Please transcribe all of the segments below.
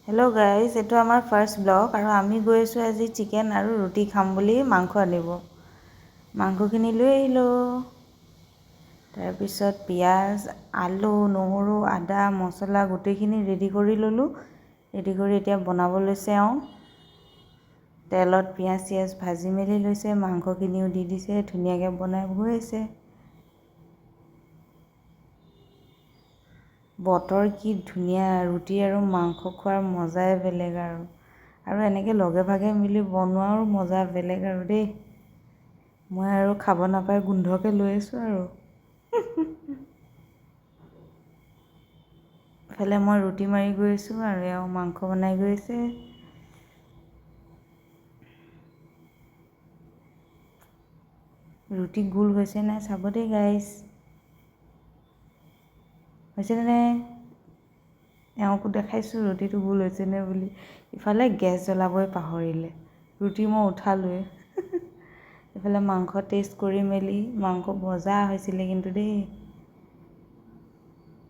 Hello' guys, এইটো আমাৰ first blog আৰু আমি গৈ আছোঁ আজি চিকেন আৰু ৰুটি খাম বুলি মাংস আনিব। মাংসখিনি লৈ আহিলোঁ। তাৰপিছত পিঁয়াজ, আলু, নহৰু, আদা, মছলা গোটেইখিনি ৰেডি কৰি ল'লোঁ। ৰেডি কৰি এতিয়া বনাব লৈছে আৰু তেলত পিঁয়াজ চিয়াজ ভাজি মেলি লৈছে, মাংসখিনিও দি দিছে, ধুনীয়াকৈ বনাই গৈ আছে। বতৰ কি ধুনীয়া, ৰুটি আৰু মাংস খোৱাৰ মজাই বেলেগ আৰু এনেকৈ লগে ভাগে মিলি বনোৱাৰো মজা বেলেগ আৰু দেই। মই আৰু খাব নাপাই গোন্ধকে লৈ আছোঁ আৰু ইফালে মই ৰুটি মাৰি গৈ আছোঁ আৰু এওঁ মাংস বনাই গৈ আছে। ৰুটি গোল হৈছে নাই চাব দেই গাইজ, হৈছেনে? এওঁকো দেখাইছোঁ ৰুটিটো গোল হৈছেনে বুলি। ইফালে গেছ জ্বলাবই পাহৰিলে, ৰুটি মই উঠালোৱে। এইফালে মাংস টেষ্ট কৰি মেলি, মাংস মজা হৈছিলে কিন্তু দেই।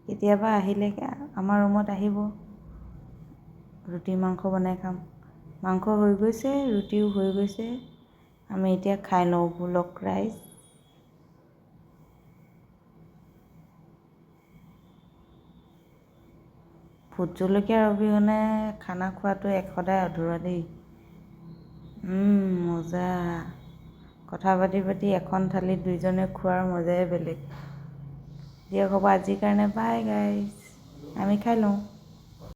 কেতিয়াবা আহিলে আমাৰ ৰুমত আহিব, ৰুটি মাংস বনাই খাম। মাংস হৈ গৈছে, ৰুটিও হৈ গৈছে, আমি এতিয়া খাই লওঁ ব'লক ৰাইজ। ভোট জলকীয়াৰ অবিহনে খানা খোৱাটো সদায় অধৰুৱা দেই। মজা। কথা পাতি পাতি এখন থালিত দুইজনে খোৱাৰ মজাই বেলেগ। দিয়ক হ'ব আজিৰ কাৰণে, বাই গাইজ, আমি খাই লওঁ।